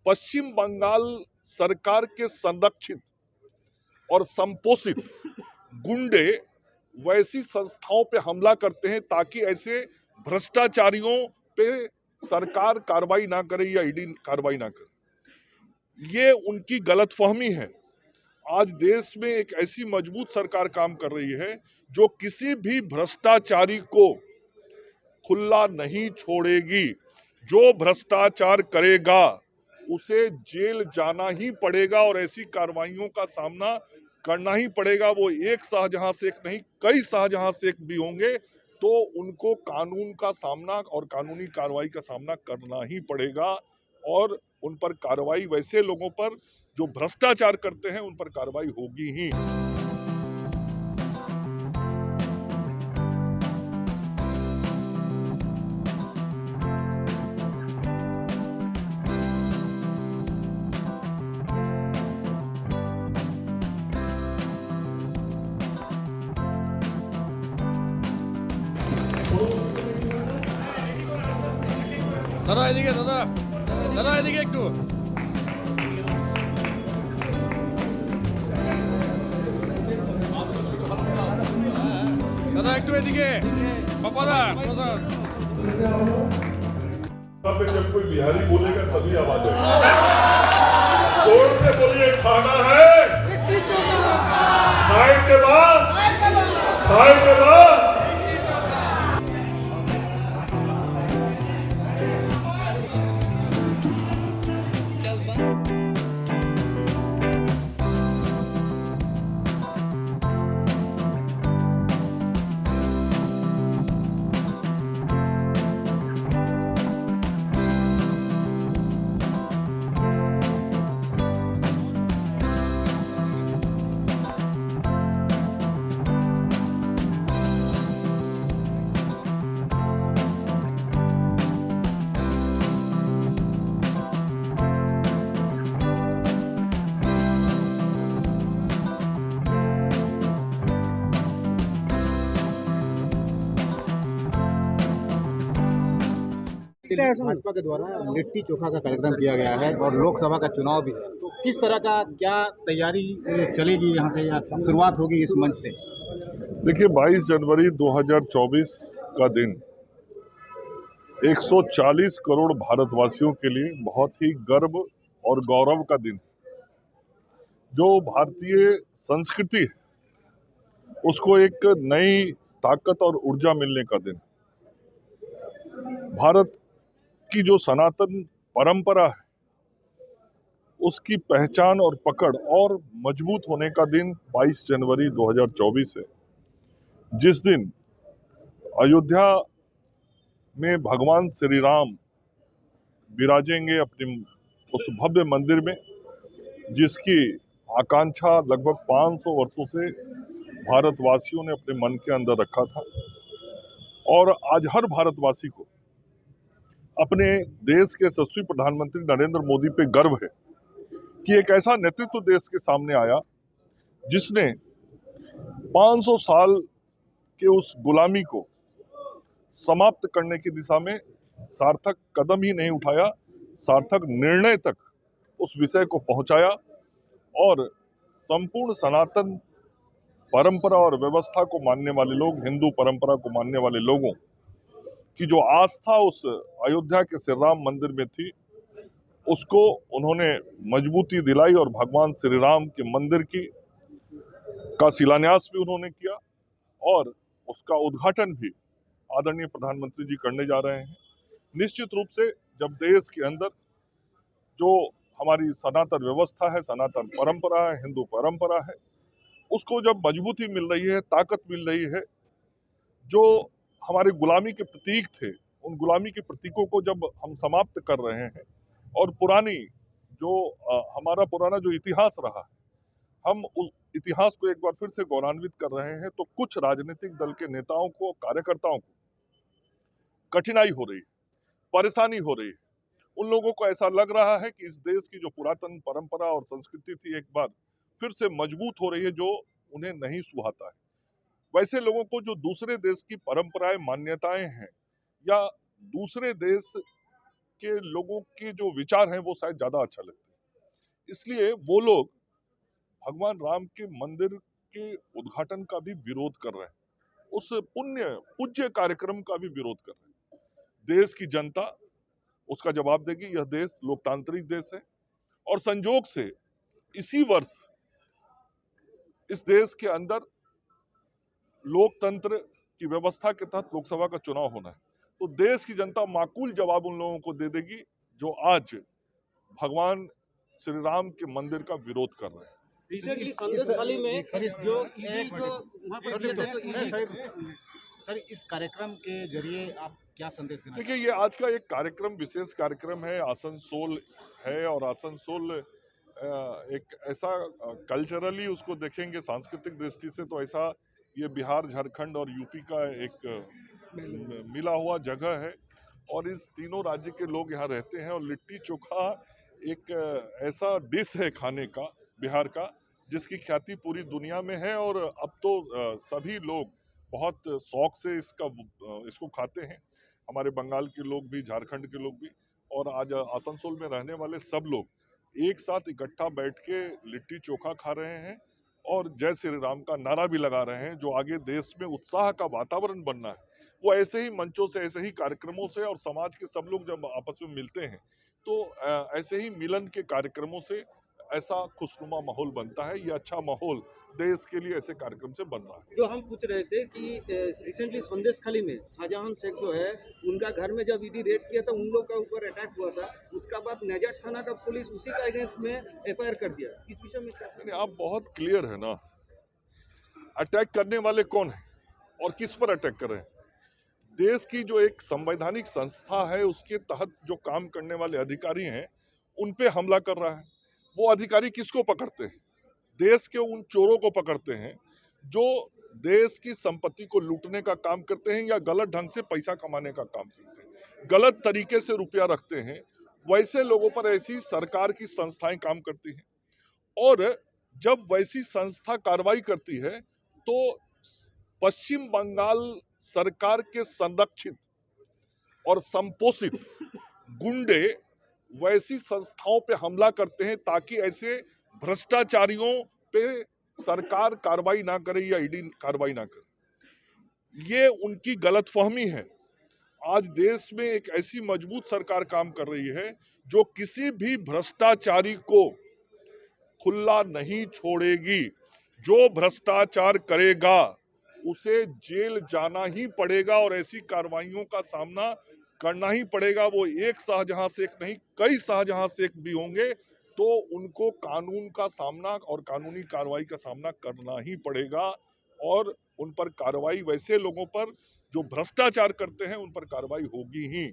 पश्चिम बंगाल सरकार के संरक्षित और संपोषित गुंडे वैसी संस्थाओं पे हमला करते हैं ताकि ऐसे भ्रष्टाचारियों पे सरकार कार्रवाई ना करे या ईडी कार्रवाई ना करे। ये उनकी गलतफहमी है। आज देश में एक ऐसी मजबूत सरकार काम कर रही है जो किसी भी भ्रष्टाचारी को खुला नहीं छोड़ेगी। जो भ्रष्टाचार करेगा उसे जेल जाना ही पड़ेगा और ऐसी कार्रवाइयों का सामना करना ही पड़ेगा। वो एक शाहजहां शेख नहीं, कई शाहजहां शेख भी होंगे तो उनको कानून का सामना और कानूनी कार्रवाई का सामना करना ही पड़ेगा। और उन पर कार्रवाई, वैसे लोगों पर जो भ्रष्टाचार करते हैं उन पर कार्रवाई होगी ही। দাদা এদিকে, দাদা দাদা এদিকে একটু। দাদা একটু এদিকে, পাপাদা প্রসাদ। जब कोई बिहारी बोलेगा तभी आवाज आएगी। जोर से बोलिए, खाना है खाए के बाद, खाए के बाद। भाजपा के द्वारा लिट्टी चोखा का कार्यक्रम किया गया है और लोकसभा का चुनाव भी है, तो किस तरह का क्या तैयारी चलेगी यहाँ से या शुरुआत होगी इस मंच से? देखिए, 22 जनवरी 2024 का दिन 140 करोड़ भारतवासियों के लिए बहुत ही गर्व और गौरव का दिन है। जो भारतीय संस्कृति है उसको एक नई ताकत और ऊर्जा मिलने का दिन। भारत की जो सनातन परंपरा है उसकी पहचान और पकड़ और मजबूत होने का दिन 22 जनवरी 2024 है, जिस दिन अयोध्या में भगवान श्री राम विराजेंगे अपने उस भव्य मंदिर में, जिसकी आकांक्षा लगभग 500 वर्षों से भारतवासियों ने अपने मन के अंदर रखा था। और आज हर भारतवासी को अपने देश के यशस्वी प्रधानमंत्री नरेंद्र मोदी पे गर्व है कि एक ऐसा नेतृत्व देश के सामने आया जिसने 500 साल के उस गुलामी को समाप्त करने की दिशा में सार्थक कदम ही नहीं उठाया, सार्थक निर्णय तक उस विषय को पहुंचाया और संपूर्ण सनातन परंपरा और व्यवस्था को मानने वाले लोग, हिंदू परंपरा को मानने वाले लोगों की जो आस्था उस अयोध्या के श्री राम मंदिर में थी उसको उन्होंने मजबूती दिलाई और भगवान श्री राम के मंदिर का शिलान्यास भी उन्होंने किया और उसका उद्घाटन भी आदरणीय प्रधानमंत्री जी करने जा रहे हैं। निश्चित रूप से जब देश के अंदर जो हमारी सनातन व्यवस्था है, सनातन परंपरा है, हिंदू परंपरा है, उसको जब मजबूती मिल रही है, ताकत मिल रही है, जो हमारे गुलामी के प्रतीक थे उन गुलामी के प्रतीकों को जब हम समाप्त कर रहे हैं और पुरानी जो हमारा पुराना जो इतिहास रहा है, हम उस इतिहास को एक बार फिर से गौरवान्वित कर रहे हैं, तो कुछ राजनीतिक दल के नेताओं को, कार्यकर्ताओं को कठिनाई हो रही है, परेशानी हो रही है। उन लोगों को ऐसा लग रहा है कि इस देश की जो पुरातन परंपरा और संस्कृति थी एक बार फिर से मजबूत हो रही है, जो उन्हें नहीं सुहाता है। वैसे लोगों को जो दूसरे देश की परंपराएं, मान्यताएं हैं या दूसरे देश के लोगों के जो विचार हैं वो शायद ज्यादा अच्छा लगते हैं। इसलिए वो लोग भगवान राम के मंदिर के उद्घाटन का भी विरोध कर रहे हैं, उस पूज्य कार्यक्रम का भी विरोध कर रहे हैं। देश की जनता उसका जवाब देगी। यह देश लोकतांत्रिक देश है और संजोग से इसी वर्ष इस देश के अंदर लोकतंत्र की व्यवस्था के तहत लोकसभा का चुनाव होना है, तो देश की जनता माकूल जवाब उन लोगों को दे देगी जो आज भगवान श्री राम के मंदिर का विरोध कर रहे हैं। रिसेंटली संदेश खाली में जो वहाँ पर किया था, तो सर इस कार्यक्रम के जरिए आप क्या संदेश देना देखिए, ये आज का एक कार्यक्रम विशेष कार्यक्रम है, आसनसोल है और आसनसोल एक ऐसा कल्चरली उसको देखेंगे सांस्कृतिक दृष्टि से तो ऐसा ये बिहार, झारखंड और यूपी का एक मिला हुआ जगह है और इस तीनों राज्य के लोग यहाँ रहते हैं और लिट्टी चोखा एक ऐसा डिश है खाने का बिहार का जिसकी ख्याति पूरी दुनिया में है और अब तो सभी लोग बहुत शौक से इसको खाते हैं। हमारे बंगाल के लोग भी, झारखंड के लोग भी और आज आसनसोल में रहने वाले सब लोग एक साथ इकट्ठा बैठ के लिट्टी चोखा खा रहे हैं और जय श्री राम का नारा भी लगा रहे हैं। जो आगे देश में उत्साह का वातावरण बनना है वो ऐसे ही मंचों से, ऐसे ही कार्यक्रमों से और समाज के सब लोग जब आपस में मिलते हैं तो ऐसे ही मिलन के कार्यक्रमों से ऐसा खुशनुमा माहौल बनता है। ये अच्छा माहौल देश के लिए ऐसे कार्यक्रम से बन रहा है। जो हम पूछ रहे थे कि रिसेंटली संदेश खाली में शाहजहां शेख जो है उनका घर में जब ईडी रेड किया था उन लोग का ऊपर अटैक हुआ था, उसका बाद नजाट थाना का पुलिस उसी का अगेंस्ट में एफआईआर कर दिया। इस विषय में क्या? आप बहुत क्लियर है ना, अटैक करने वाले कौन है और किस पर अटैक कर रहे हैं। देश की जो एक संवैधानिक संस्था है उसके तहत जो काम करने वाले अधिकारी हैं उन पे हमला कर रहा है। वो अधिकारी किसको पकड़ते हैं? देश के उन चोरों को पकड़ते हैं जो देश की संपत्ति को लूटने का काम करते हैं या गलत ढंग से पैसा कमाने का काम करते हैं, गलत तरीके से रुपया रखते हैं। वैसे लोगों पर ऐसी सरकार की संस्थाएं काम करती हैं और जब वैसी संस्था कार्रवाई करती है तो पश्चिम बंगाल सरकार के संरक्षित और संपोषित गुंडे वैसी संस्थाओं पे हमला करते हैं ताकि ऐसे भ्रष्टाचारियों पे सरकार कार्रवाई ना करे या ईडी कार्रवाई ना करे। ये उनकी गलतफहमी है। आज देश में एक ऐसी मजबूत सरकार काम कर रही है जो किसी भी भ्रष्टाचारी को खुला नहीं छोड़ेगी। जो भ्रष्टाचार करेगा उसे जेल जाना ही पड़ेगा और ऐसी कार्रवाइयों का सामना करना ही पड़ेगा। वो एक शाहजहां शेख नहीं, कई शाहजहां शेख भी होंगे तो उनको कानून का सामना और कानूनी कार्रवाई का सामना करना ही पड़ेगा और उन पर कार्रवाई, वैसे लोगों पर जो भ्रष्टाचार करते हैं उन पर कार्रवाई होगी ही।